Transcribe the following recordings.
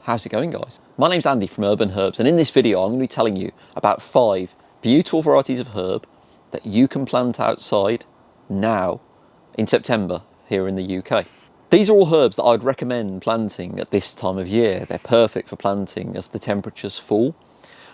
How's it going, guys? My name's Andy from Urban Herbs, and in this video I'm going to be telling you about 5 beautiful varieties of herb that you can plant outside now in September here in the UK. These are all herbs that I'd recommend planting at this time of year. They're perfect for planting as the temperatures fall.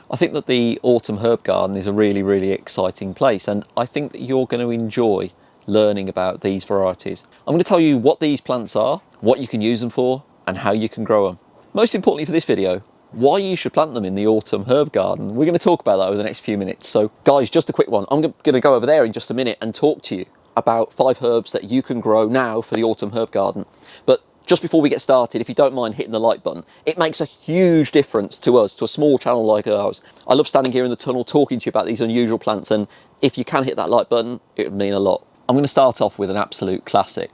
I think that the autumn herb garden is a really exciting place, and I think that you're going to enjoy learning about these varieties. I'm going to tell you what these plants are, what you can use them for, and how you can grow them. Most importantly for this video, why you should plant them in the autumn herb garden. We're going to talk about that over the next few minutes. So guys, just a quick one. I'm going to go over there in just a minute and talk to you about 5 herbs that you can grow now for the autumn herb garden. But just before we get started, if you don't mind hitting the like button, it makes a huge difference to us, to a small channel like ours. I love standing here in the tunnel talking to you about these unusual plants, and if you can hit that like button, it would mean a lot. I'm going to start off with an absolute classic.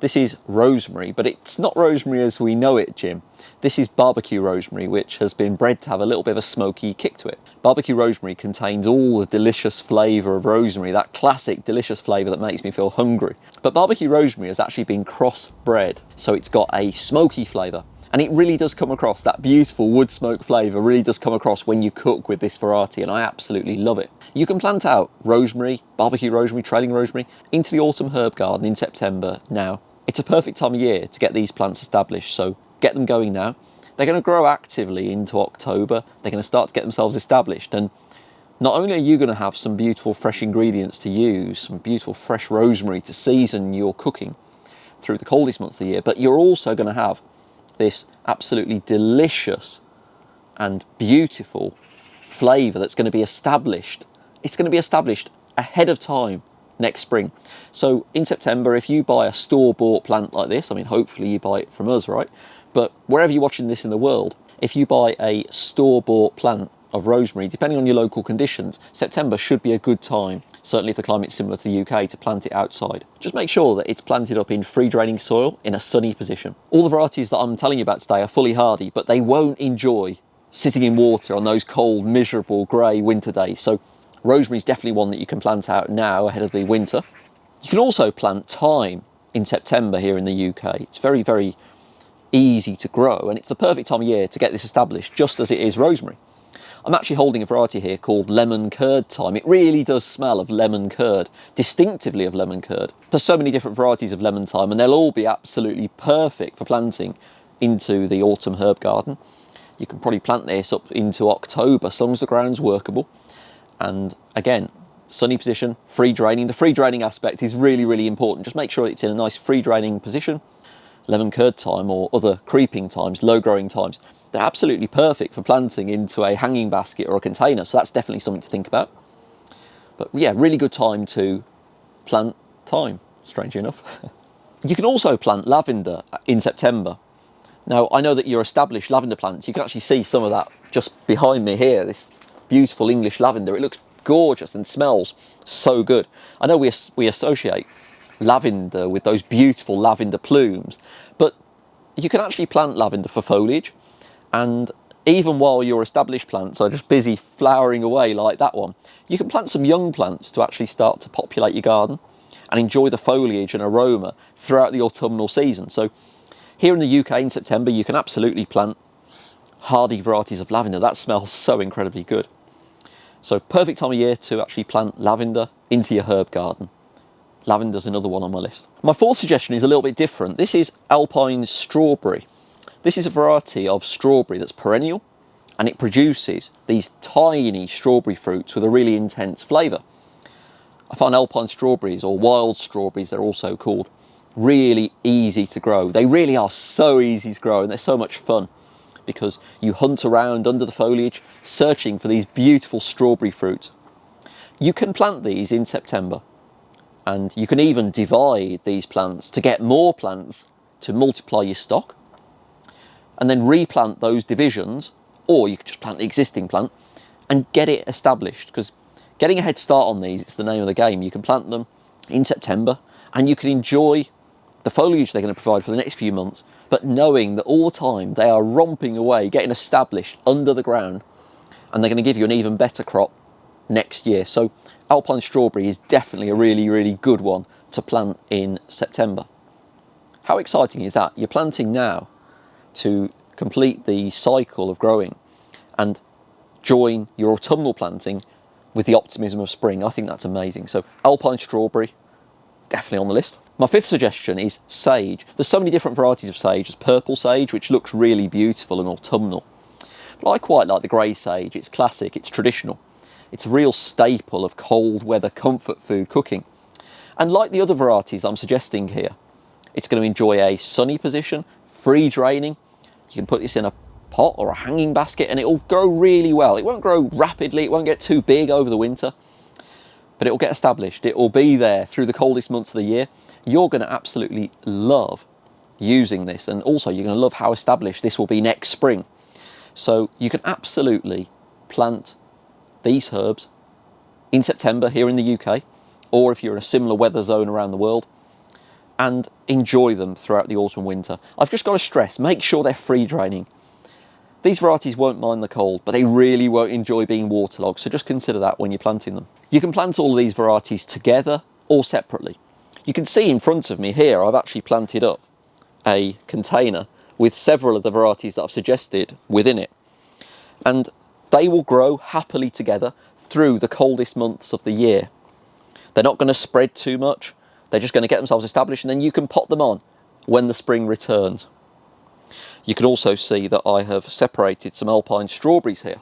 This is rosemary, but it's not rosemary as we know it, Jim. This is barbecue rosemary, which has been bred to have a little bit of a smoky kick to it. Barbecue rosemary contains all the delicious flavour of rosemary, that classic delicious flavour that makes me feel hungry. But barbecue rosemary has actually been cross-bred, so it's got a smoky flavour. And it really does come across, that beautiful wood smoke flavour really does come across when you cook with this variety, and I absolutely love it. You can plant out rosemary, barbecue rosemary, trailing rosemary, into the autumn herb garden in September now. It's a perfect time of year to get these plants established, so get them going now. They're going to grow actively into October. They're going to start to get themselves established, and not only are you going to have some beautiful fresh ingredients to use, some beautiful fresh rosemary to season your cooking through the coldest months of the year, but you're also going to have this absolutely delicious and beautiful flavour that's going to be established. It's going to be established ahead of time next spring. So in September, if you buy a store-bought plant like this, I mean, hopefully you buy it from us, right? But wherever you're watching this in the world, if you buy a store-bought plant of rosemary, depending on your local conditions, September should be a good time, certainly if the climate's similar to the UK, to plant it outside. Just make sure that it's planted up in free draining soil in a sunny position. All the varieties that I'm telling you about today are fully hardy, but they won't enjoy sitting in water on those cold, miserable, grey winter days. So rosemary is definitely one that you can plant out now ahead of the winter. You can also plant thyme in September here in the UK. It's very easy to grow, and it's the perfect time of year to get this established, just as it is rosemary. I'm actually holding a variety here called lemon curd thyme. It really does smell of lemon curd, distinctively of lemon curd. There's so many different varieties of lemon thyme, and they'll all be absolutely perfect for planting into the autumn herb garden. You can probably plant this up into October, as long as the ground's workable. And again, sunny position, free draining. The free draining aspect is really important. Just make sure it's in a nice free draining position. Lemon curd thyme or other creeping thymes, low growing thymes, they're absolutely perfect for planting into a hanging basket or a container. So that's definitely something to think about. But yeah, really good time to plant thyme, strangely enough. You can also plant lavender in September. Now, I know that your established lavender plants, you can actually see some of that just behind me here, this beautiful English lavender. It looks gorgeous and smells so good. I know we associate lavender with those beautiful lavender plumes, but you can actually plant lavender for foliage, and even while your established plants are just busy flowering away like that one, you can plant some young plants to actually start to populate your garden and enjoy the foliage and aroma throughout the autumnal season. So here in the UK in September, you can absolutely plant hardy varieties of lavender. That smells so incredibly good. So perfect time of year to actually plant lavender into your herb garden. Lavender's another one on my list. My 4th suggestion is a little bit different. This is Alpine Strawberry. This is a variety of strawberry that's perennial, and it produces these tiny strawberry fruits with a really intense flavour. I find Alpine strawberries, or wild strawberries they're also called, really easy to grow. They really are so easy to grow, and they're so much fun, because you hunt around under the foliage searching for these beautiful strawberry fruits. You can plant these in September, and you can even divide these plants to get more plants to multiply your stock, and then replant those divisions, or you can just plant the existing plant and get it established, because getting a head start on these, it's the name of the game. You can plant them in September and you can enjoy the foliage they're going to provide for the next few months, but knowing that all the time they are romping away, getting established under the ground, and they're going to give you an even better crop next year. So Alpine Strawberry is definitely a really good one to plant in September. How exciting is that? You're planting now to complete the cycle of growing and join your autumnal planting with the optimism of spring. I think that's amazing. So Alpine Strawberry, definitely on the list. My fifth suggestion is sage. There's so many different varieties of sage. There's purple sage, which looks really beautiful and autumnal. But I quite like the grey sage. It's classic, it's traditional. It's a real staple of cold weather comfort food cooking. And like the other varieties I'm suggesting here, it's going to enjoy a sunny position, free draining. You can put this in a pot or a hanging basket and it will grow really well. It won't grow rapidly, it won't get too big over the winter, but it will get established. It will be there through the coldest months of the year. You're going to absolutely love using this, and also you're going to love how established this will be next spring. So you can absolutely plant these herbs in September here in the UK, or if you're in a similar weather zone around the world, and enjoy them throughout the autumn and winter. I've just got to stress, make sure they're free draining. These varieties won't mind the cold, but they really won't enjoy being waterlogged, so just consider that when you're planting them. You can plant all of these varieties together or separately. You can see in front of me here, I've actually planted up a container with several of the varieties that I've suggested within it. And they will grow happily together through the coldest months of the year. They're not going to spread too much. They're just going to get themselves established, and then you can pot them on when the spring returns. You can also see that I have separated some Alpine Strawberries here,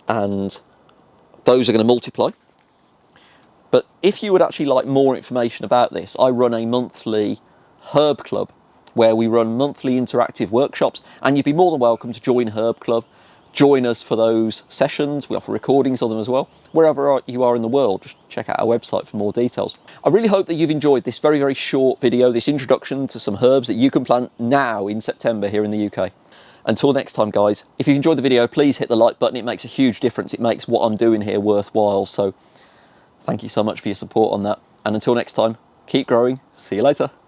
and those are going to multiply. But if you would actually like more information about this, I run a monthly herb club where we run monthly interactive workshops, and you'd be more than welcome to join Herb Club. Join us for those sessions. We offer recordings of them as well. Wherever you are in the world, just check out our website for more details. I really hope that you've enjoyed this very, very short video, this introduction to some herbs that you can plant now in September here in the UK. Until next time, guys, if you enjoyed the video, please hit the like button. It makes a huge difference. It makes what I'm doing here worthwhile. So thank you so much for your support on that. And until next time, keep growing. See you later.